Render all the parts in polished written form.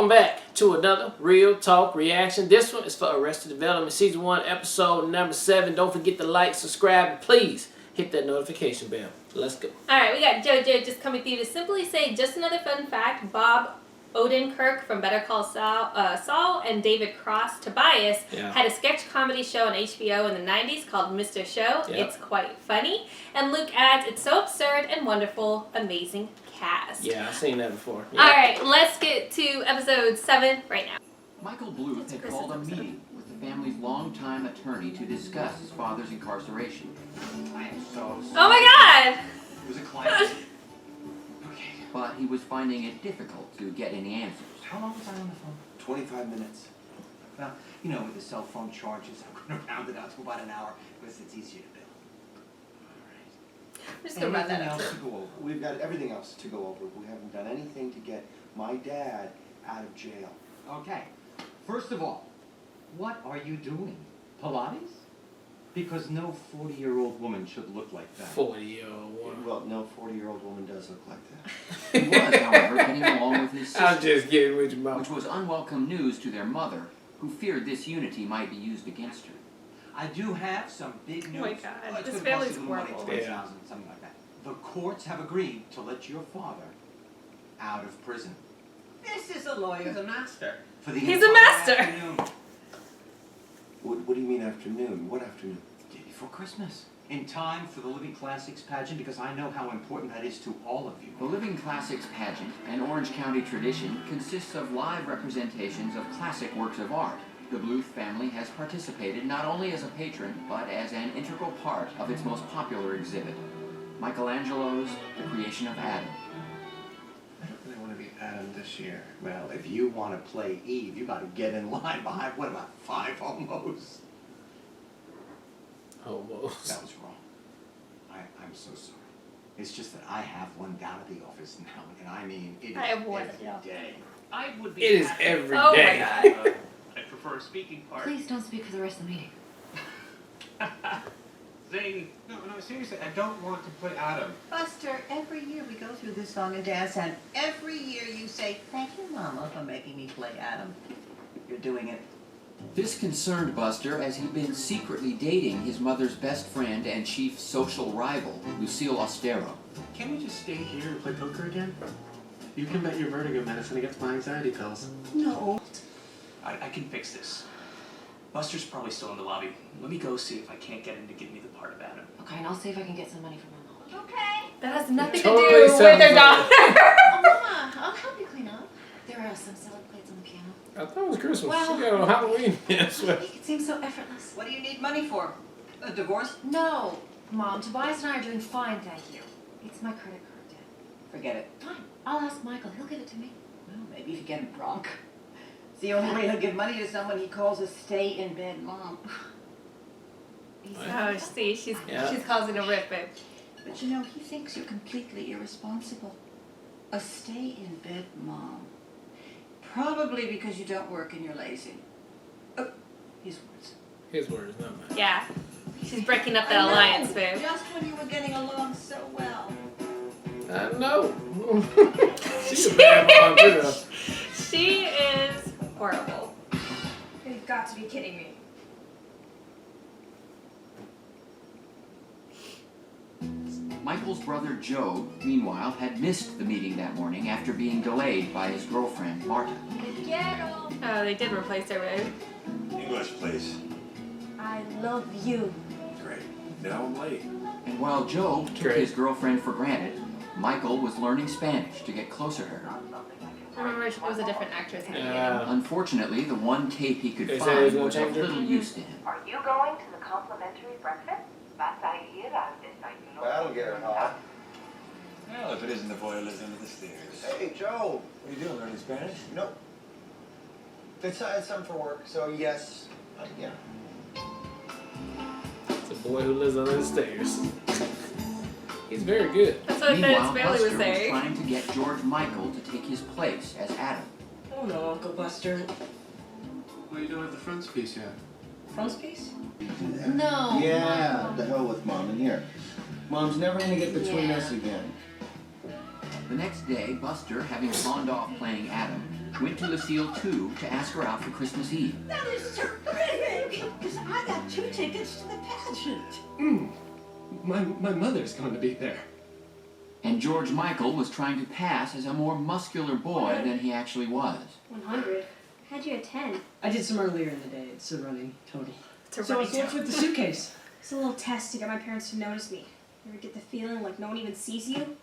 Welcome back to another Real Talk reaction. This one is for Arrested Development Season 1, Episode number 7. Don't forget to like, subscribe, and please hit that notification bell. Let's go. Alright, we got JoJo just coming through to simply say just another fun fact. Bob Odenkirk from Better Call Saul and David Cross Tobias had a sketch comedy show on HBO in the 90s called Mr. Show. It's quite funny. And Luke adds, it's so absurd and wonderful, amazing cast. Yeah, I've seen that before. Alright, let's get to episode 7 right now. Michael Bluth had called a meeting with the family's longtime attorney to discuss his father's incarceration. I am so sorry. Oh my god! It was a client. Okay. But he was finding it difficult to get any answers. How long was I on the phone? 25 minutes. Well, you know, with the cell phone charges, I'm going to round it out to about an hour because it's easier to bill. We're just going to run that up. Else to go over? We've got everything else to go over. We haven't done anything to get my dad out of jail. Okay. First of all, what are you doing? Pilates? Because no 40-year-old woman should look like that. 40-year-old woman. Well, no 40-year-old woman does look like that. He was, however, getting along with his sister, I'm just kidding with your mouth. which was unwelcome news to their mother, who feared this unity might be used against her. I do have some big news. Oh my god, It's this gonna family's cost you money, horrible. 20,000, something like that. The courts have agreed to let your father out of prison. This is a lawyer's a master. For the He's a entire master. afternoon. What do you mean afternoon? What afternoon? Day before Christmas. In time for the Living Classics pageant, because I know how important that is to all of you. The Living Classics pageant, an Orange County tradition, consists of live representations of classic works of art. The Bluth family has participated not only as a patron, but as an integral part of its most popular exhibit, Michelangelo's The Creation of Adam. I don't really want to be Adam this year. Well, if you want to play Eve, you got to get in line behind, what about 5 homos? Homos. That was wrong. I'm so sorry. It's just that I have one down at the office now, and I mean, it is I have one, every day. I would be It is happy. every Oh day. my god. I prefer a speaking part. Please don't speak for the rest of the meeting. Zing. No, seriously, I don't want to play Adam. Buster, every year we go through this song and dance, and every year you say, thank you, Mama, for making me play Adam. You're doing it. This concerned Buster as he'd been secretly dating his mother's best friend and chief social rival, Lucille Ostero. Can we just stay here and play poker again? You can bet your vertigo medicine against my anxiety pills. No. I can fix this. Buster's probably still in the lobby. Let me go see if I can't get him to give me the part of Adam. Okay, and I'll see if I can get some money from my mom. Okay. That has nothing Totally to do with sounds their like- daughter. Oh, Mama, I'll help you clean up. There are some silver plates on the piano. I thought it was Christmas. Well- She got on Halloween. Yes. Make it seem so effortless. What do you need money for? A divorce? No, Mom, Tobias and I are doing fine, thank you. It's my credit card debt. Forget it. Fine, I'll ask Michael. He'll give it to me. Well, maybe if you get him drunk. It's the only way he'll give money to someone he calls a stay-in-bed mom. Oh, see, she's Yeah. causing a rift, babe. But you know, he thinks you're completely irresponsible. A stay-in-bed mom. Probably because you don't work and you're lazy. Oh, his words. His words, not mine. Yeah. She's breaking up that I know, alliance, babe. Just when you were getting along so well. I know. She's a bad mom, too, though. She is horrible. You've got to be kidding me. Michael's brother Joe, meanwhile, had missed the meeting that morning after being delayed by his girlfriend, Marta. Oh, they did replace her, babe. English, please. I love you. Great. Now I'm late. And while Joe took Great. his girlfriend for granted, Michael was learning Spanish to get closer to her. Remember, it was a different actress in the beginning. Yeah. Unfortunately, the one tape he could They said he was find gonna was of change her? little use to him. Are you going to the complimentary breakfast? Vas a ir al desayuno. That'll get her hot. Well, if it isn't the boy who lives under the stairs. Hey, Joe. What are you doing, learning Spanish? Nope. It's something for work, so yes. Yeah. It's a boy who lives under the stairs. He's very good. That's what Meanwhile, Ben's family Buster was was saying. trying to get George Michael to take his place as Adam. Oh no, Uncle Buster. Well, you don't have the frontispiece yet. Frontispiece? No. Yeah, the hell with Mom in here. Mom's never gonna get between us again. The next day, Buster, having pawned off playing Adam, went to Lucille too to ask her out for Christmas Eve. That is terrific! Because I got 2 tickets to the pageant. My mother's going to be there. And George Michael was trying to pass as a more muscular boy than he actually was. 100. How'd you at 10? I did some earlier in the day. It's a running total. It's a So running what's with the suitcase? It's a little test to get my parents to notice me. You ever get the feeling like no one even sees you?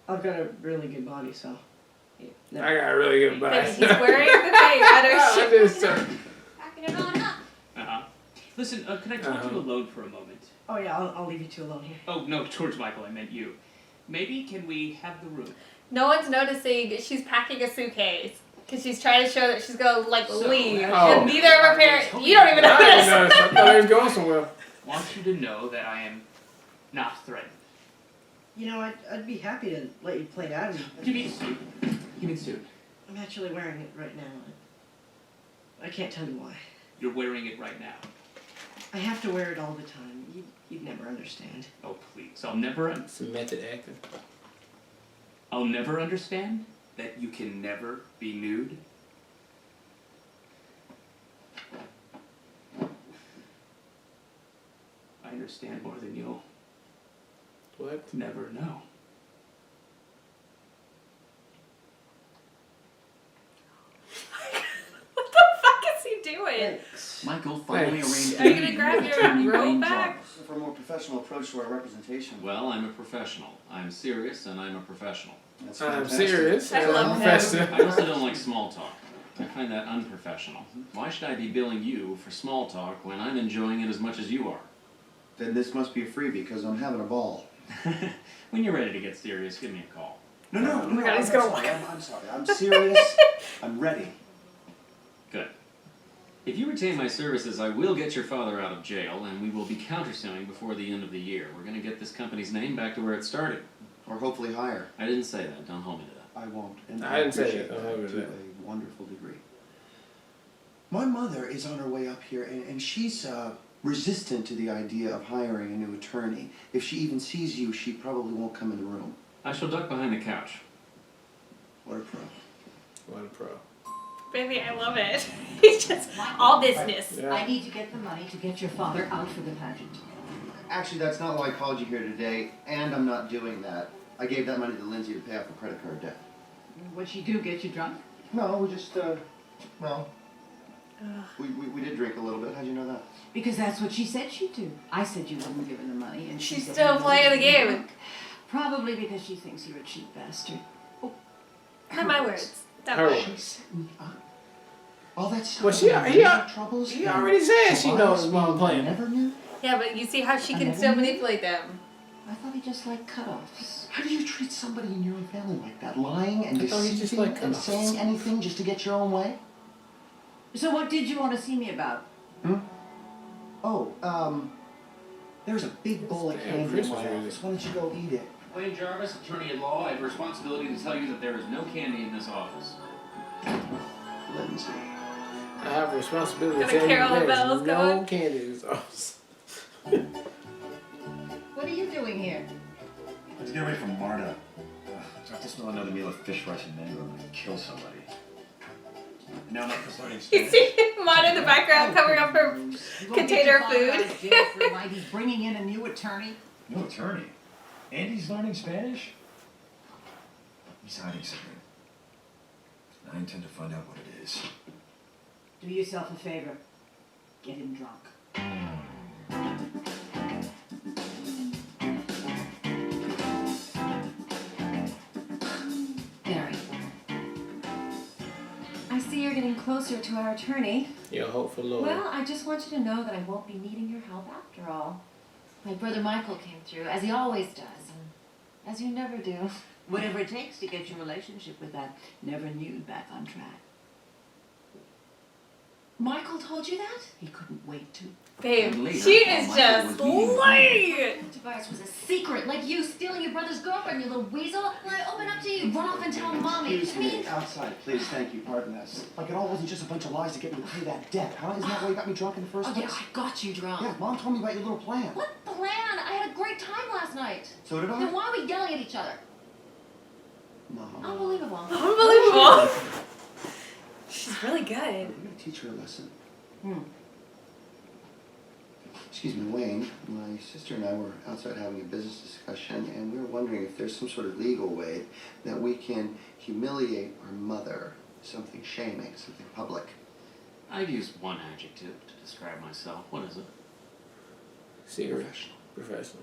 I've got a really good body, so. Yeah, I got a really good body. He's wearing the peanut Packing it on up. Uh-huh. Listen, can I talk to you alone for a moment? Oh yeah, I'll leave you two alone here. Oh, no, George Michael, I meant you. Maybe can we have the room? No one's noticing she's packing a suitcase. Because she's trying to show that she's going to, like, leave. Oh. And neither of her parents... You don't even I didn't notice. notice. I thought he was going somewhere. I want you to know that I am not threatened. You know, I'd be happy to let you play that. Give me a suit. Give me the suit. I'm actually wearing it right now. I can't tell you why. You're wearing it right now. I have to wear it all the time. You'd never understand. Oh, please. I'll never... It's a method acting. I'll never understand that you can never be nude. I understand more than you'll never know. What the fuck is he doing? Michael finally arranged Are you going to grab your attorney robe Wayne back? Jarvis. For a more professional approach to our representation. Well, I'm a professional. I'm serious and I'm a professional. That's I'm fantastic. serious. I love professional. I also don't like small talk. I find that unprofessional. Why should I be billing you for small talk when I'm enjoying it as much as you are? Then this must be a freebie because I'm having a ball. When you're ready to get serious, give me a call. No, my God, he's gonna walk. I'm sorry. I'm serious. I'm ready. Good. If you retain my services, I will get your father out of jail, and we will be countersuing before the end of the year. We're going to get this company's name back to where it started. Or hopefully higher. I didn't say that. Don't hold me to that. I won't. And I didn't say appreciate that. Don't that hold me to to that. a wonderful degree. My mother is on her way up here, and she's resistant to the idea of hiring a new attorney. If she even sees you, she probably won't come in the room. I shall duck behind the couch. What a pro. What a pro. Baby, I love it. He's just all business. Yeah. I need to get the money to get your father out for the pageant. Actually, that's not why I called you here today, and I'm not doing that. I gave that money to Lindsay to pay off her credit card debt. What'd she do, get you drunk? No, we just, well, we did drink a little bit. How'd you know that? Because that's what she said she'd do. I said you wouldn't give her the money, and she She's said still you playing the wouldn't give her game. drunk. Probably because she thinks you're a cheap bastard. Not my words. That Her way. She set me up. All that stuff. Well, about he troubles. he and already said she Tobias knows being mom playing. Never knew. Yeah, but you see how she I can never still knew. manipulate them. I thought he just liked cutoffs. How do you treat somebody in your own family like that? Lying and I thought he just deceiving liked and cutoffs. saying anything just to get your own way? So what did you want to see me about? Oh, there's a big bowl of Damn, candy in Christmas my music. office. Why don't you go eat it? Wayne Jarvis, attorney at law, I have a responsibility to tell you that there is no candy in this office. Lindsay. I have a responsibility to Got a tell you carol of there's bells no going. candy in this office. What are you doing here? Let's get away from Marta. I just smell another meal of fish rice and mango. I'm gonna kill somebody. Now I'm up for learning You Spanish. see Mom in the background covering up her You gonna container get your father out food. of jail for a night? He's bringing in a new attorney. No attorney. Andy's learning Spanish? He's hiding something. And I intend to find out what it is. Do yourself a favor. Get him drunk. Barry. I see you're getting closer to our attorney. Your hopeful Lord. Well, I just want you to know that I won't be needing your help after all. My brother Michael came through, as he always does, and as you never do. Whatever it takes to get your relationship with that never nude back on track. Michael told you that? He couldn't wait to. Babe, And later, she while is Michael just was meeting late. Tobias was a secret, like you stealing your brother's girlfriend, you little weasel. When I open up to you, run off and tell mommy. Excuse me, outside, please, thank you, pardon us. Like it all wasn't just a bunch of lies to get me to pay that debt, huh? Isn't that why you got me drunk in the first Oh place? yeah, I got you drunk. Yeah, Mom told me about your little plan. What plan? I had a great time last night. So did I? Then why are we yelling at each other? Mom. Unbelievable. Unbelievable. She's really good. I'm gonna teach her a lesson. Hmm. Excuse me, Wayne. My sister and I were outside having a business discussion, and we were wondering if there's some sort of legal way that we can humiliate our mother. Something shaming, something public. I'd use one adjective to describe myself. What is it? Secret. Professional.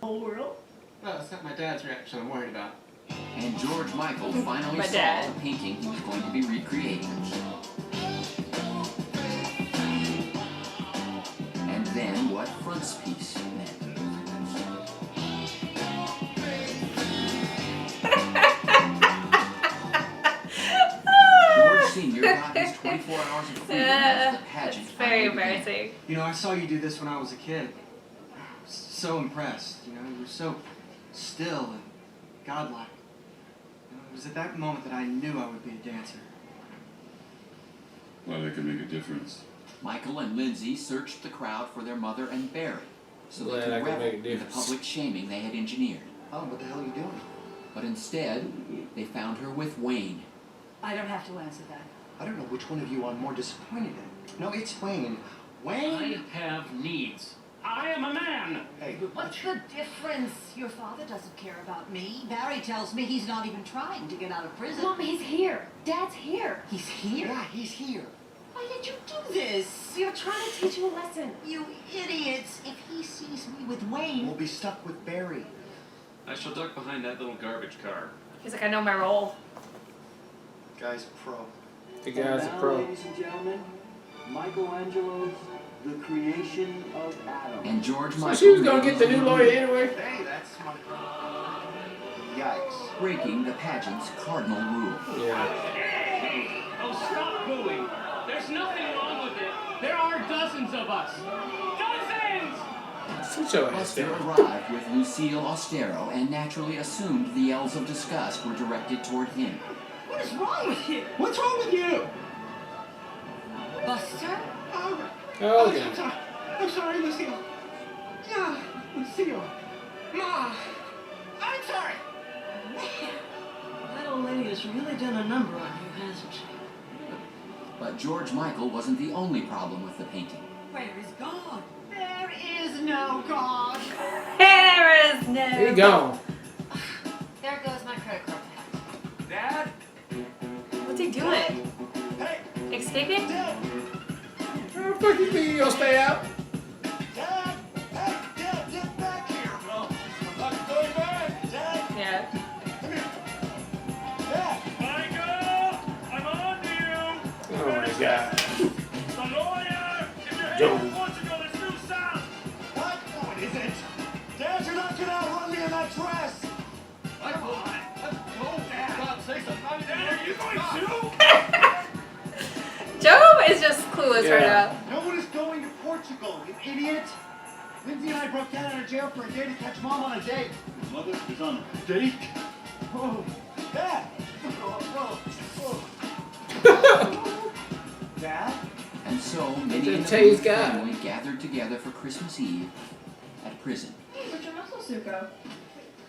Whole world? Well, it's not my dad's reaction I'm worried about. And George Michael finally My saw dad. the painting he was going to be recreating. And then what frontispiece meant. George Sr. got his 24 hours of freedom as the pageant. It's very embarrassing. You know, I saw you do this when I was a kid. I was so impressed. You know, you were so still and godlike. You know, it was at that moment that I knew I would be a dancer. Well, that could make a difference. Michael and Lindsay searched the crowd for their mother and Barry, so they Glad I could could revel make a in the difference. public shaming they had engineered. Oh, what the hell are you doing? But instead, they found her with Wayne. I don't have to answer that. I don't know which one of you I'm more disappointed in. No, it's Wayne. Wayne! I have needs. I am a man. Hey, What's the difference? Your father doesn't care about me. Barry tells me he's not even trying to get out of prison. Mom, he's here. Dad's here. He's here? yeah, he's here. Why did you do this? We were trying to teach you a lesson. You idiots. If he sees me with Wayne... We'll be stuck with Barry. I shall duck behind that little garbage car. He's like, I know my role. Guy's pro. The guy's a Now, pro. ladies and gentlemen, Michelangelo's The Creation of Adam. And George So Michael she was gonna made get the his new own lawyer anyway. Hey, that's my Yikes. breaking the pageant's cardinal rule. Yeah. Oh, stop booing. There's nothing wrong with it. There are dozens of us. Dozens! Sit your ass Buster down. arrived with Lucille Austero and naturally assumed the yells of disgust were directed toward him. What is wrong with you? What's wrong with you? Buster? Okay. I'm sorry, Lucille. Yeah, Lucille. Ma, I'm sorry. Man, that old lady has really done a number on you, hasn't she? But George Michael wasn't the only problem with the painting. Where is God? There is no God. There is no. He gone. There goes my credit card. Dad? What's he doing? Hey, Escaping? Dad. How the fuck you think you gonna stay out? Dad. Hey, Dad, get back here. No, I'm not going back. Dad, Yeah. come here. Dad. Michael! I'm on to you! Oh my god. The lawyer! If you're Joe. heading to Portugal, it's due south! What? No, it isn't. Dad, you're not gonna outrun me in that dress. Come on! Oh, Dad. God, say something. Dad, are you going to? Joe is just clueless right Yeah. now. No one is going to Portugal, you idiot! Lindsay and I broke Dad out of jail for a day to catch Mom on a date. His mother is on a date? Oh, Dad! Dad? And so many in the Tay's Booth guy. family gathered together for Christmas Eve at prison. Where'd your muscle suit go?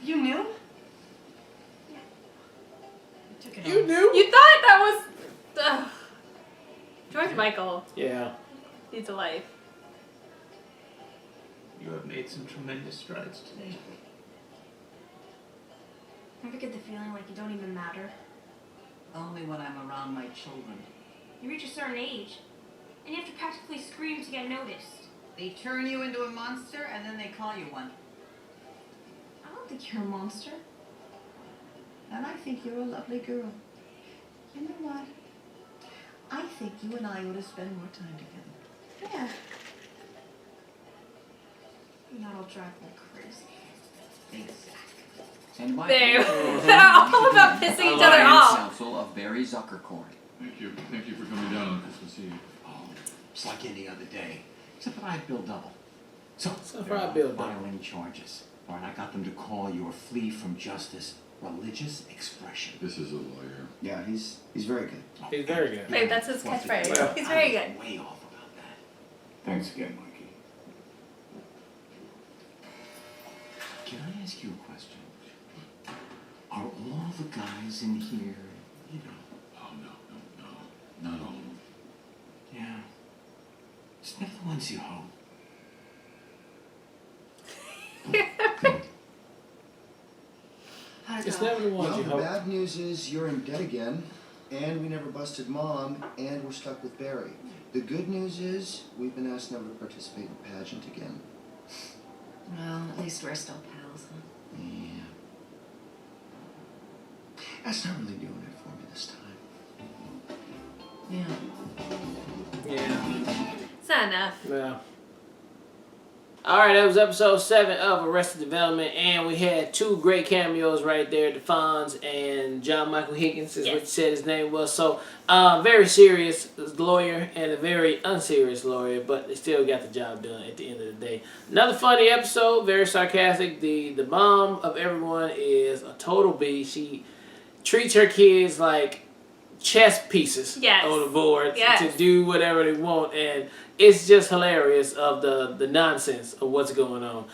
You knew? You knew? You thought that was. George Michael Yeah. needs a life. You have made some tremendous strides today. Ever get the feeling like you don't even matter? Only when I'm around my children. You reach a certain age, and you have to practically scream to get noticed. They turn you into a monster and then they call you one. I don't think you're a monster. And I think you're a lovely girl. You know what? I think you and I ought to spend more time together. Yeah. And that'll drive me crazy. Exactly. And They- Michael they're all about pissing each other off. counsel of Barry Zuckerkorn. Thank you. Thank you for coming down on Christmas Eve. Oh, it's like any other day. Except that I bill double. So, Except for I bill double. filing charges. All right, I got them to call your flee from justice religious expression. This is a lawyer. Yeah, he's very good. He's very good. Babe, that's his catchphrase. Well, He's very good. Way off about that. Thanks again, Mikey. Can I ask you a question? Are all the guys in here, you know? Oh, no. Not all of them. Yeah. Just maybe the ones you hope. It's never the ones Well, you the hope. bad news is you're in debt again, and we never busted Mom, and we're stuck with Barry. The good news is we've been asked never to participate in Pageant again. Well, at least we're still pals, huh? Yeah. That's not really doing it for me this time. Yeah. Yeah. It's not enough. Yeah. Alright, that was episode 7 of Arrested Development, and we had 2 great cameos right there, the Fonz and John Michael Higgins is what you said his name was. So, very serious lawyer and a very unserious lawyer, but they still got the job done at the end of the day. Another funny episode, very sarcastic. The mom of everyone is a total B. She treats her kids like chess pieces on the board to do whatever they want, and it's just hilarious of the nonsense of what's going on.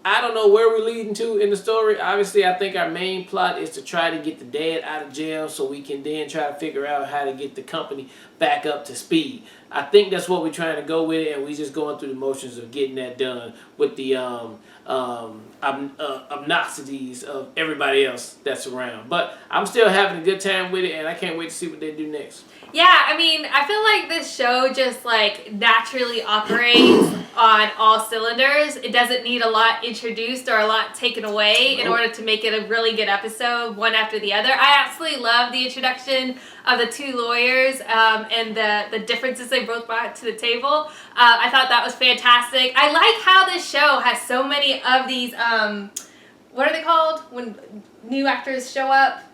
I don't know where we're leading to in the story. Obviously, I think our main plot is to try to get the dad out of jail so we can then try to figure out how to get the company back up to speed. I think that's what we're trying to go with it, and we're just going through the motions of getting that done with the obnoxities of everybody else that's around. But I'm still having a good time with it, and I can't wait to see what they do next. Yeah, I mean, I feel like this show just like naturally operates on all cylinders. It doesn't need a lot introduced or a lot taken away in order to make it a really good episode, one after the other. I absolutely love the introduction of the 2 lawyers and the differences they both brought to the table. I thought that was fantastic. I like how this show has so many of these, what are they called when new actors show up?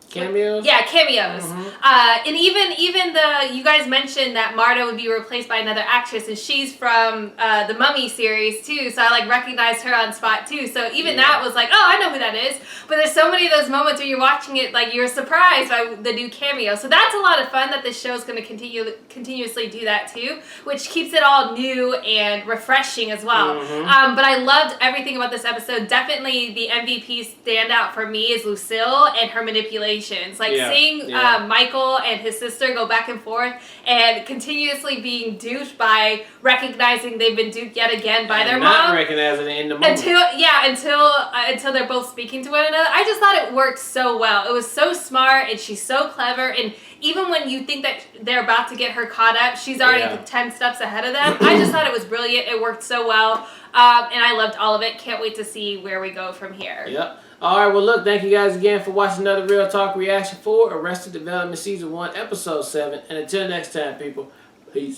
Cameos? Yeah, cameos. And even you guys mentioned that Marta would be replaced by another actress, and she's from the Mummy series too, so I like recognized her on spot too. So even that was like, oh, I know who that is. But there's so many of those moments where you're watching it, like you're surprised by the new cameo. So that's a lot of fun that this show's going to continuously do that too, which keeps it all new and refreshing as well. But I loved everything about this episode. Definitely the MVP standout for me is Lucille and her manipulation. Like seeing Michael and his sister go back and forth and continuously being duped by recognizing they've been duped yet again by their not mom. recognizing it in the moment. Until they're both speaking to one another. I just thought it worked so well. It was so smart, and she's so clever, and even when you think that they're about to get her caught up, she's already 10 steps ahead of them. I just thought it was brilliant. It worked so well, and I loved all of it. Can't wait to see where we go from here. Yep. Alright, well look, thank you guys again for watching another Real Talk reaction for Arrested Development Season 1, Episode 7. And until next time, people, peace.